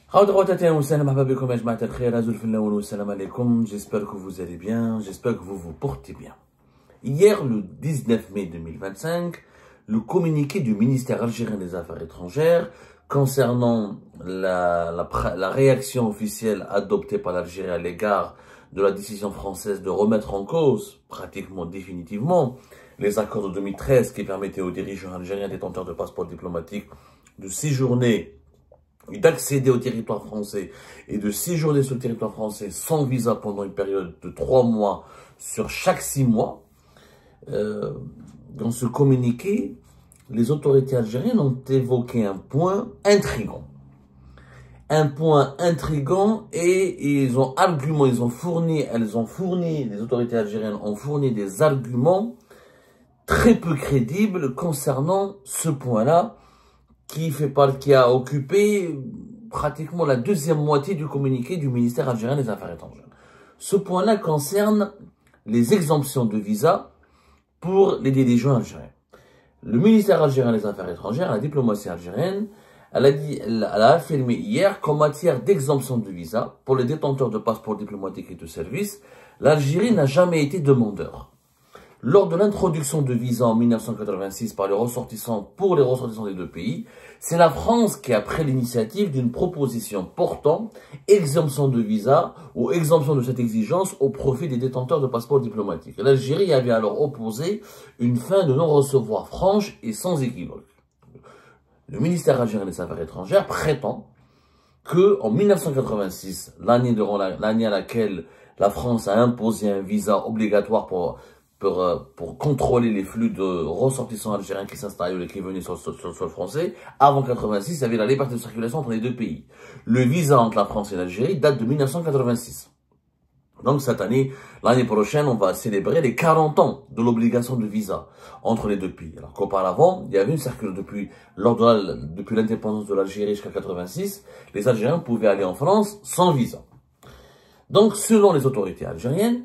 J'espère que vous allez bien, j'espère que vous vous portez bien. Hier, le 19 mai 2025, le communiqué du ministère algérien des Affaires étrangères concernant la réaction officielle adoptée par l'Algérie à l'égard de la décision française de remettre en cause, pratiquement définitivement, les accords de 2013 qui permettaient aux dirigeants algériens détenteurs de passeports diplomatiques de séjourner et d'accéder au territoire français et de séjourner sur le territoire français sans visa pendant une période de 3 mois sur chaque 6 mois. Dans ce communiqué, les autorités algériennes ont évoqué un point intriguant. Et les autorités algériennes ont fourni des arguments très peu crédibles concernant ce point-là, qui a occupé pratiquement la deuxième moitié du communiqué du ministère algérien des Affaires étrangères. Ce point-là concerne les exemptions de visa pour les dirigeants algériens. Le ministère algérien des Affaires étrangères, la diplomatie algérienne, elle a affirmé hier qu'en matière d'exemption de visa pour les détenteurs de passeports diplomatiques et de services, l'Algérie n'a jamais été demandeur. Lors de l'introduction de visa en 1986 pour les ressortissants des deux pays, c'est la France qui a pris l'initiative d'une proposition portant exemption de visa ou exemption de cette exigence au profit des détenteurs de passeports diplomatiques. L'Algérie avait alors opposé une fin de non-recevoir franche et sans équivoque. Le ministère algérien des Affaires étrangères prétend que en 1986, l'année à laquelle la France a imposé un visa obligatoire pour contrôler les flux de ressortissants algériens qui s'installaient et qui venaient sur le sol français. Avant 1986, il y avait la liberté de circulation entre les deux pays. Le visa entre la France et l'Algérie date de 1986. Donc cette année, l'année prochaine, on va célébrer les 40 ans de l'obligation de visa entre les deux pays. Alors qu'auparavant, il y avait une circulaire depuis l'indépendance de l'Algérie jusqu'à 1986, les Algériens pouvaient aller en France sans visa. Donc selon les autorités algériennes,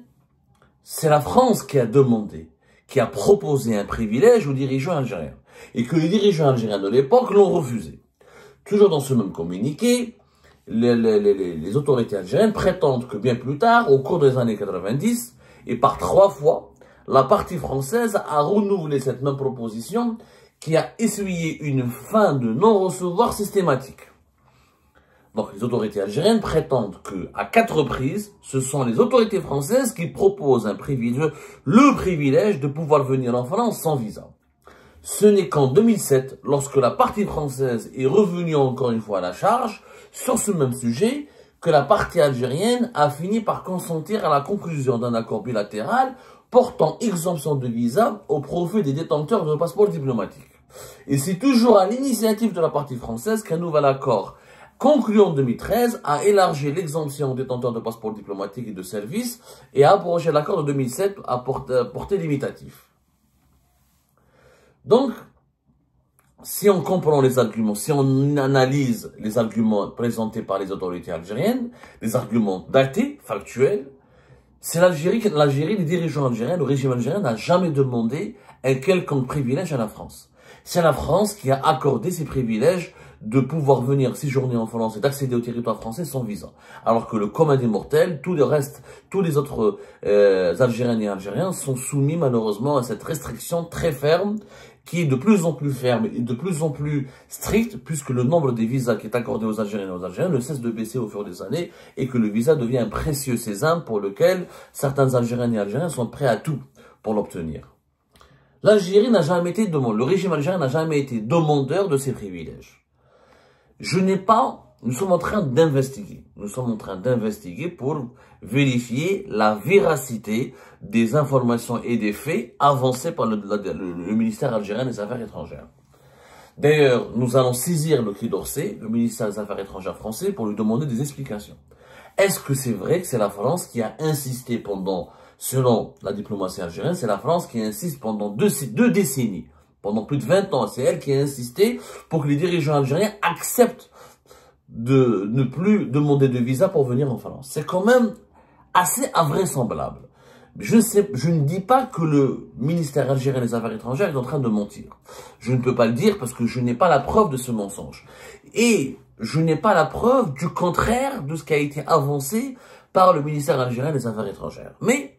c'est la France qui a demandé, qui a proposé un privilège aux dirigeants algériens. Et que les dirigeants algériens de l'époque l'ont refusé. Toujours dans ce même communiqué, les autorités algériennes prétendent que bien plus tard, au cours des années 90, et par 3 fois, la partie française a renouvelé cette même proposition qui a essuyé une fin de non-recevoir systématique. Donc, les autorités algériennes prétendent qu'à 4 reprises, ce sont les autorités françaises qui proposent le privilège de pouvoir venir en France sans visa. Ce n'est qu'en 2007, lorsque la partie française est revenue encore une fois à la charge, sur ce même sujet, que la partie algérienne a fini par consentir à la conclusion d'un accord bilatéral portant exemption de visa au profit des détenteurs de passeports diplomatiques. Et c'est toujours à l'initiative de la partie française qu'un nouvel accord conclu en 2013, a élargi l'exemption aux détenteurs de passeports diplomatiques et de services et a abrogé l'accord de 2007 à portée limitative. Donc, si on comprend les arguments, si on analyse les arguments présentés par les autorités algériennes, les arguments datés, factuels, c'est l'Algérie, les dirigeants algériens, le régime algérien n'a jamais demandé un quelconque privilège à la France. C'est la France qui a accordé ces privilèges de pouvoir venir séjourner en France et d'accéder au territoire français sans visa. Alors que le commun des mortels, tous les autres Algériens et Algériens sont soumis malheureusement à cette restriction très ferme, qui est de plus en plus ferme et de plus en plus stricte, puisque le nombre des visas qui est accordé aux Algériens et aux Algériens ne cesse de baisser au fur des années, et que le visa devient un précieux sésame pour lequel certains Algériens et Algériens sont prêts à tout pour l'obtenir. L'Algérie n'a jamais été le régime algérien n'a jamais été demandeur de ces privilèges. Nous sommes en train d'investiguer. Nous sommes en train d'investiguer pour vérifier la véracité des informations et des faits avancés par le ministère algérien des Affaires étrangères. D'ailleurs, nous allons saisir le Quai d'Orsay, le ministère des Affaires étrangères français, pour lui demander des explications. Est-ce que c'est vrai que c'est la France qui a insisté selon la diplomatie algérienne, c'est la France qui insiste pendant deux décennies, pendant plus de 20 ans, c'est elle qui a insisté pour que les dirigeants algériens acceptent de ne plus demander de visa pour venir en France. C'est quand même assez invraisemblable. Je ne dis pas que le ministère algérien des Affaires étrangères est en train de mentir. Je ne peux pas le dire parce que je n'ai pas la preuve de ce mensonge. Et je n'ai pas la preuve du contraire de ce qui a été avancé par le ministère algérien des Affaires étrangères. Mais,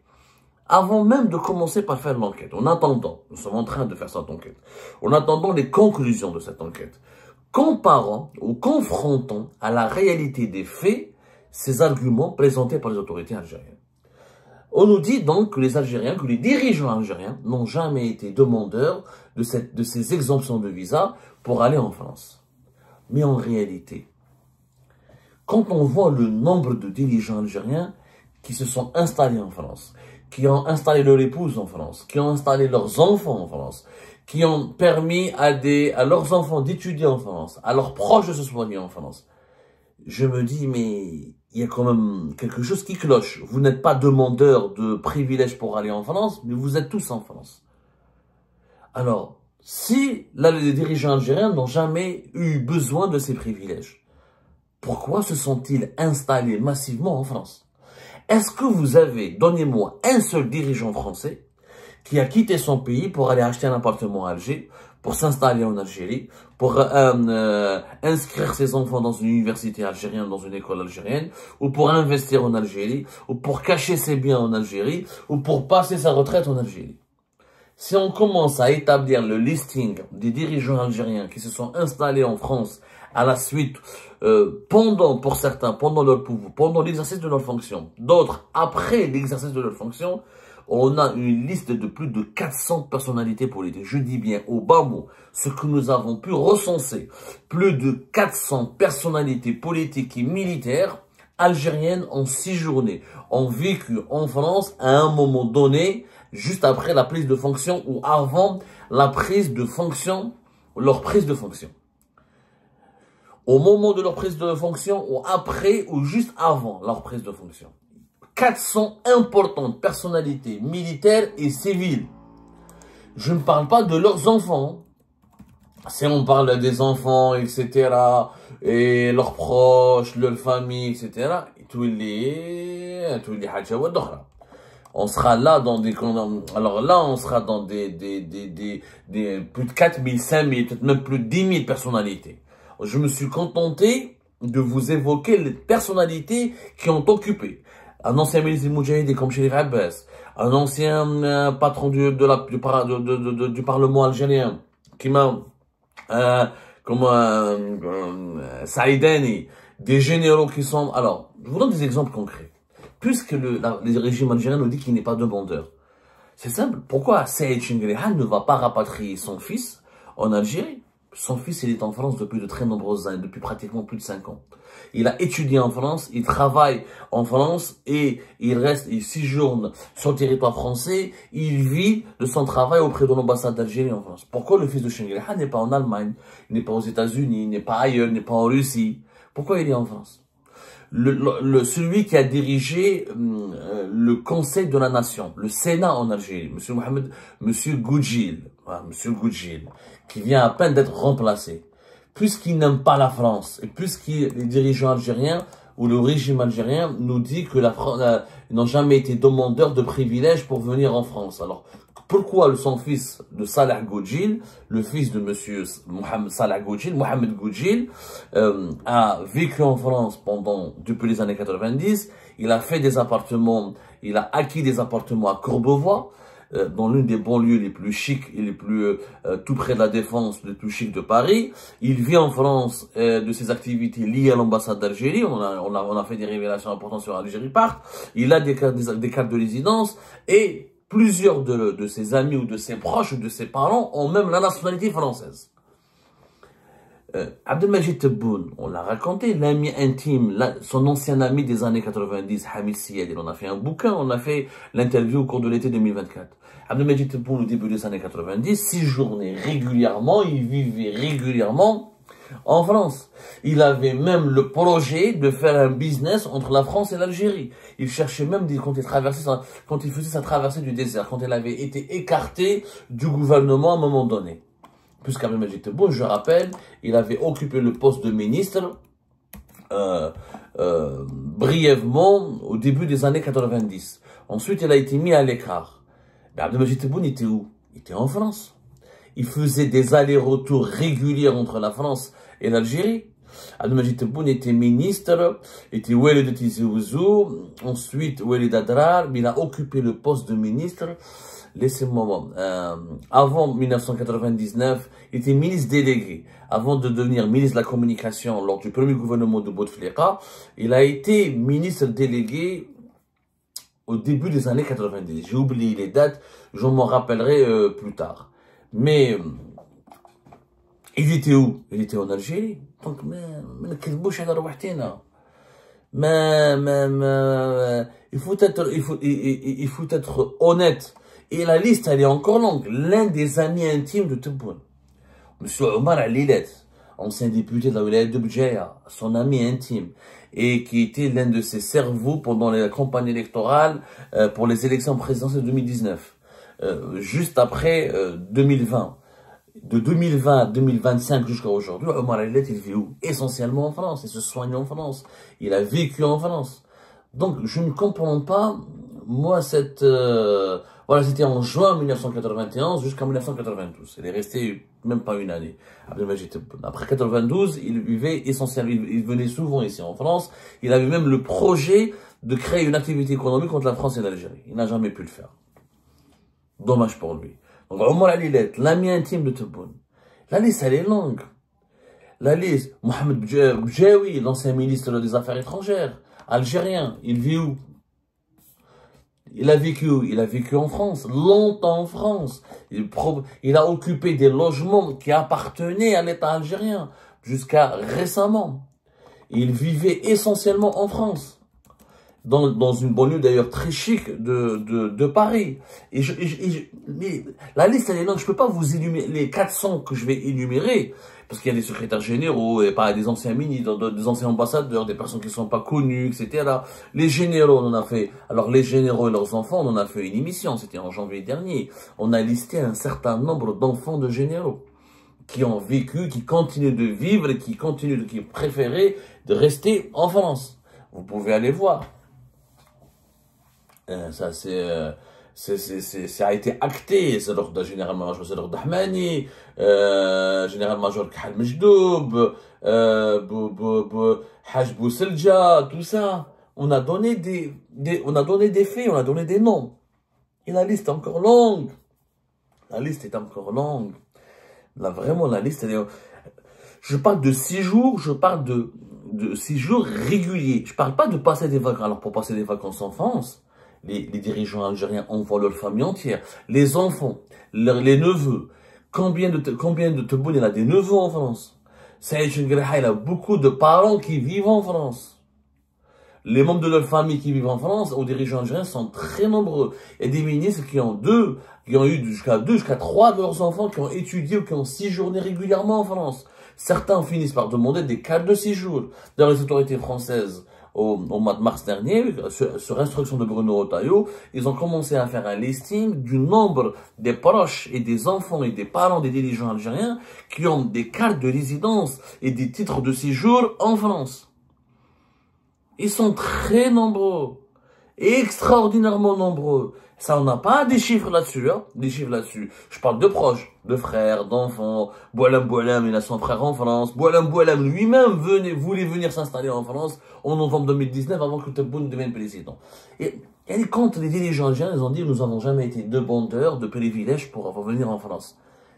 avant même de commencer par faire l'enquête, en attendant, nous sommes en train de faire cette enquête, en attendant les conclusions de cette enquête, comparant ou confrontant à la réalité des faits ces arguments présentés par les autorités algériennes. On nous dit donc que les Algériens, que les dirigeants algériens n'ont jamais été demandeurs de ces exemptions de visa pour aller en France. Mais en réalité, quand on voit le nombre de dirigeants algériens qui se sont installés en France, qui ont installé leur épouse en France, qui ont installé leurs enfants en France, qui ont permis à leurs enfants d'étudier en France, à leurs proches de se soigner en France, je me dis, mais il y a quand même quelque chose qui cloche. Vous n'êtes pas demandeurs de privilèges pour aller en France, mais vous êtes tous en France. Alors, si là, les dirigeants algériens n'ont jamais eu besoin de ces privilèges, pourquoi se sont-ils installés massivement en France? Est-ce que vous avez, donnez-moi un seul dirigeant français qui a quitté son pays pour aller acheter un appartement à Alger, pour s'installer en Algérie, pour inscrire ses enfants dans une université algérienne, dans une école algérienne, ou pour investir en Algérie, ou pour cacher ses biens en Algérie, ou pour passer sa retraite en Algérie? Si on commence à établir le listing des dirigeants algériens qui se sont installés en France à la suite, pour certains, pendant leur pouvoir, pendant l'exercice de leur fonction, d'autres après l'exercice de leur fonction, on a une liste de plus de 400 personnalités politiques. Je dis bien au bas mot, ce que nous avons pu recenser, plus de 400 personnalités politiques et militaires algériennes ont séjourné, ont vécu en France à un moment donné, juste après la prise de fonction ou avant la prise de fonction, leur prise de fonction. Au moment de leur prise de fonction ou après ou juste avant leur prise de fonction. 400 importantes personnalités militaires et civiles. Je ne parle pas de leurs enfants. Si on parle des enfants, etc., et leurs proches, leur famille, etc., on sera là dans des, alors là, on sera dans des plus de 4000, 5000, peut-être même plus de 10 000 personnalités. Je me suis contenté de vous évoquer les personnalités qui ont occupé. Un ancien ministre du Moudjahid comme Chérif Abbas, un ancien patron du Parlement algérien, qui m'a, Saïdani, des généraux qui sont, alors, je vous donne des exemples concrets. Puisque le régime algérien nous dit qu'il n'est pas demandeur. C'est simple. Pourquoi Saïd Chingrihan ne va pas rapatrier son fils en Algérie? Son fils, il est en France depuis de très nombreuses années, depuis pratiquement plus de 5 ans. Il a étudié en France, il travaille en France et il séjourne sur le territoire français. Il vit de son travail auprès de l'ambassade d'Algérie en France. Pourquoi le fils de Chingrihan n'est pas en Allemagne, n'est pas aux États-Unis, n'est pas ailleurs, n'est pas en Russie? Pourquoi il est en France? Celui qui a dirigé le Conseil de la Nation, le Sénat en Algérie, Monsieur Goudjil, voilà, Monsieur Goudjil, qui vient à peine d'être remplacé, puisqu'il n'aime pas la France, et puisqu'il les dirigeants algériens ou le régime algérien nous dit que ils n'ont jamais été demandeurs de privilèges pour venir en France. Alors, pourquoi son fils de Salah Goudjil, le fils de monsieur Mohamed Goudjil, a vécu en France depuis les années 90, il a fait des appartements, il a acquis des appartements à Courbevoie, dans l'une des banlieues les plus chics et les plus tout près de la Défense, les plus chics de Paris. Il vit en France de ses activités liées à l'ambassade d'Algérie. On a fait des révélations importantes sur Algérie Part. Il a des cartes de résidence et plusieurs de ses amis ou de ses proches ou de ses parents ont même la nationalité française. Abdelmajid Tebboune, on l'a raconté, l'ami intime, son ancien ami des années 90, Hamid Sied, on a fait un bouquin, on a fait l'interview au cours de l'été 2024. Abdelmajid Tebboune, au début des années 90, séjournait régulièrement, il vivait régulièrement en France. Il avait même le projet de faire un business entre la France et l'Algérie. Il cherchait même, quand il faisait sa traversée du désert, quand il avait été écarté du gouvernement à un moment donné. Puisqu'Abdelmajid Tebboune, je rappelle, il avait occupé le poste de ministre brièvement au début des années 90. Ensuite, il a été mis à l'écart. Mais Abdelmajid Tebboune était où? Il était en France. Il faisait des allers-retours réguliers entre la France et l'Algérie. Abdelmajid Tebboune était ministre, était Walid de Tizi Ouzou, ensuite Walid Adrar, mais il a occupé le poste de ministre. Laissez-moi, avant 1999, il était ministre délégué. Avant de devenir ministre de la Communication lors du premier gouvernement de Bouteflika, il a été ministre délégué au début des années 90. J'ai oublié les dates, je m'en rappellerai plus tard. Mais il était où? Il était en Algérie. Donc, il faut être honnête. Et la liste, elle est encore longue. L'un des amis intimes de Tebboune, Monsieur Omar Alilet, ancien député de la wilaya de Bdjaya, son ami intime, et qui était l'un de ses cerveaux pendant la campagne électorale pour les élections présidentielles de 2019, juste après 2020. De 2020 à 2025 jusqu'à aujourd'hui, Omar Alilet, il vit où? Essentiellement en France, il se soigne en France, il a vécu en France. Donc, je ne comprends pas, moi, voilà, c'était en juin 1991 jusqu'en 1992. Il est resté même pas une année. Après 92, il vivait essentiellement, il venait souvent ici en France. Il avait même le projet de créer une activité économique entre la France et l'Algérie. Il n'a jamais pu le faire. Dommage pour lui. Donc, Omar Alilet, l'ami intime de Tebboune. La liste, elle est longue. La liste, Mohamed Bdjaoui, l'ancien ministre des Affaires étrangères, algérien, il vit où? Il a vécu où? Il a vécu en France, longtemps en France. Il a occupé des logements qui appartenaient à l'État algérien, jusqu'à récemment. Il vivait essentiellement en France. Dans une banlieue d'ailleurs très chic de Paris. Mais la liste, elle est longue. Je peux pas vous énumérer les 400 que je vais énumérer, parce qu'il y a des secrétaires généraux, et pas des anciens ministres, des anciens ambassadeurs, des personnes qui sont pas connues, etc. Les généraux, on en a fait, alors les généraux et leurs enfants, on en a fait une émission, c'était en janvier dernier. On a listé un certain nombre d'enfants de généraux qui ont vécu, qui continuent de vivre, qui préféraient de rester en France. Vous pouvez aller voir. Ça, ça a été acté. C'est l'ordre de général-major, c'est l'ordre d'Ahmani, général-major Kahal Mejdoub, Haj Bousselja, tout ça. On a donné on a donné des faits, on a donné des noms. Et la liste est encore longue. La liste est encore longue. Là, vraiment, la liste, elle est... Je parle de 6 jours, je parle de 6 jours réguliers. Je parle pas de passer des vacances. Alors, pour passer des vacances en France, les dirigeants algériens envoient leur famille entière, les enfants, les neveux. Combien de Tebboune, il a des neveux en France? Saïd Chengueraha, il a beaucoup de parents qui vivent en France. Les membres de leur famille qui vivent en France, aux dirigeants algériens, sont très nombreux. Il y a des ministres qui ont eu jusqu'à 3 de leurs enfants qui ont étudié ou qui ont séjourné régulièrement en France. Certains finissent par demander des cartes de séjour. Dans les autorités françaises, au mois de mars dernier, sur instruction de Bruno Retailleau, ils ont commencé à faire un listing du nombre des proches et des enfants et des parents des dirigeants algériens qui ont des cartes de résidence et des titres de séjour en France. Ils sont très nombreux, extraordinairement nombreux. Ça, on n'a pas des chiffres là-dessus, hein, des chiffres là-dessus. Je parle de proches, de frères, d'enfants. Boualem, il a son frère en France. Boualem lui-même voulait venir s'installer en France en novembre 2019 avant que Tebboune devienne président. Et quand les dirigeants algériens, ils ont dit, nous n'avons jamais été demandeurs de privilèges pour venir en France.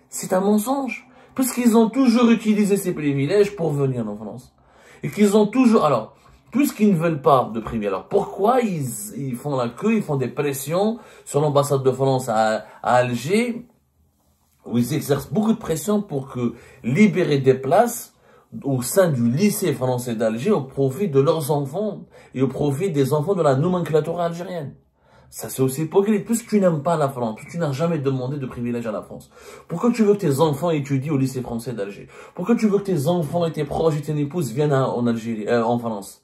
C'est un mensonge. Puisqu'ils ont toujours utilisé ces privilèges pour venir en France. Et qu'ils ont toujours, alors, puisqu'ils ne veulent pas de privilèges, alors pourquoi ils font la queue, ils font des pressions sur l'ambassade de France à Alger, où ils exercent beaucoup de pression pour libérer des places au sein du lycée français d'Alger au profit de leurs enfants et au profit des enfants de la nomenclature algérienne. Ça, c'est aussi hypocrite. Puisque tu n'aimes pas la France, tu n'as jamais demandé de privilèges à la France. Pourquoi tu veux que tes enfants étudient au lycée français d'Alger? Pourquoi tu veux que tes enfants et tes proches et tes épouses viennent en Algérie, en France?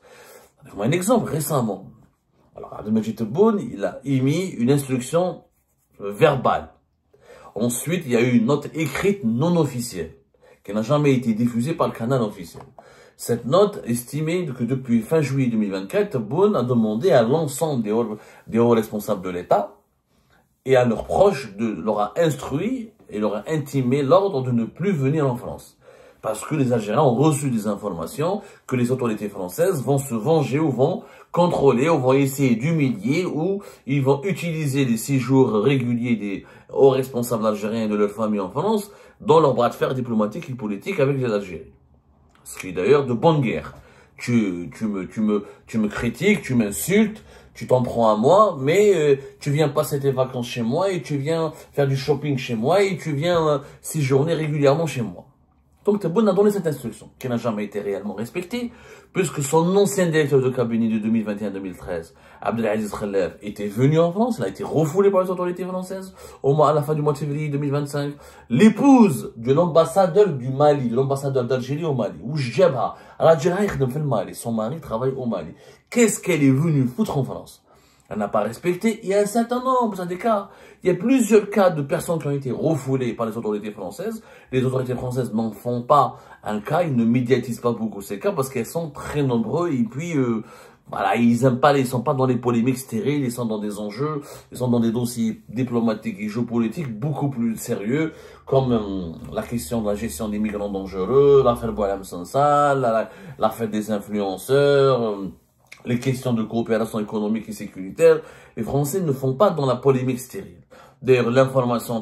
Un exemple récemment. Alors, Abdelmajid Tebboune, il a émis une instruction verbale. Ensuite, il y a eu une note écrite non officielle, qui n'a jamais été diffusée par le canal officiel. Cette note estimait que depuis fin juillet 2024, Boun a demandé à l'ensemble des hauts responsables de l'État et à leurs proches, leur a instruit et leur a intimé l'ordre de ne plus venir en France. Parce que les Algériens ont reçu des informations que les autorités françaises vont se venger ou vont contrôler ou vont essayer d'humilier ou ils vont utiliser les séjours réguliers des hauts responsables algériens et de leurs familles en France dans leur bras de fer diplomatique et politique avec les Algériens. Ce qui est d'ailleurs de bonne guerre. Tu me critiques, tu m'insultes, tu t'en prends à moi, mais tu viens passer tes vacances chez moi et tu viens faire du shopping chez moi et tu viens séjourner régulièrement chez moi. Donc Tebboune a donné cette instruction, qui n'a jamais été réellement respectée, puisque son ancien directeur de cabinet de 2021-2013, Abdelaziz Khelef, était venu en France, il a été refoulé par les autorités françaises, à la fin du mois de février 2025. L'épouse de l'ambassadeur du Mali, de l'ambassadeur d'Algérie au Mali, Oujjabha, son mari travaille au Mali. Qu'est-ce qu'elle est venue foutre en France? Elle n'a pas respecté. Il y a un certain nombre des cas. Il y a plusieurs cas de personnes qui ont été refoulées par les autorités françaises. Les autorités françaises n'en font pas un cas. Ils ne médiatisent pas beaucoup ces cas parce qu'elles sont très nombreux. Et puis, voilà, ils aiment pas, ils sont pas dans les polémiques stériles. Ils sont dans des enjeux, ils sont dans des dossiers diplomatiques et géopolitiques beaucoup plus sérieux, comme la question de la gestion des migrants dangereux, l'affaire Boualem Sansal, l'affaire des influenceurs, les questions de coopération économique et sécuritaire. Les Français ne font pas dans la polémique stérile. D'ailleurs, l'information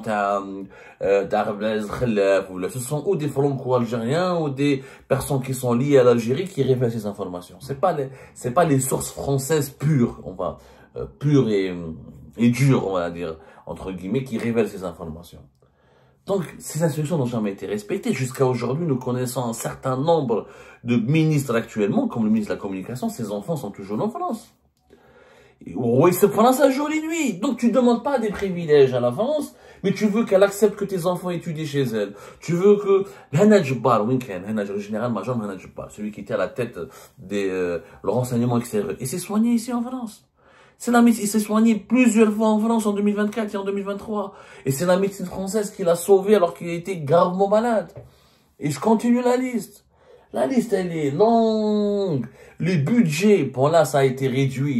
d'Abdelaziz Khelef, ce sont ou des franco-algériens ou des personnes qui sont liées à l'Algérie qui révèlent ces informations. C'est pas les sources françaises pures, pures et dures, on va dire, entre guillemets, qui révèlent ces informations. Donc, ces instructions n'ont jamais été respectées. Jusqu'à aujourd'hui, nous connaissons un certain nombre de ministres actuellement, comme le ministre de la Communication, ses enfants sont toujours en France. Oui, c'est France à jour et nuit. Donc, tu ne demandes pas des privilèges à la France, mais tu veux qu'elle accepte que tes enfants étudient chez elle. Tu veux que le général-major Hanad Jubbal, celui qui était à la tête le renseignement extérieur, il s'est soigné ici en France. Il s'est soigné plusieurs fois en France en 2024 et en 2023. Et c'est la médecine française qui l'a sauvé alors qu'il était gravement malade. Et je continue la liste. La liste, elle est longue. Le budget, pour là, ça a été réduit.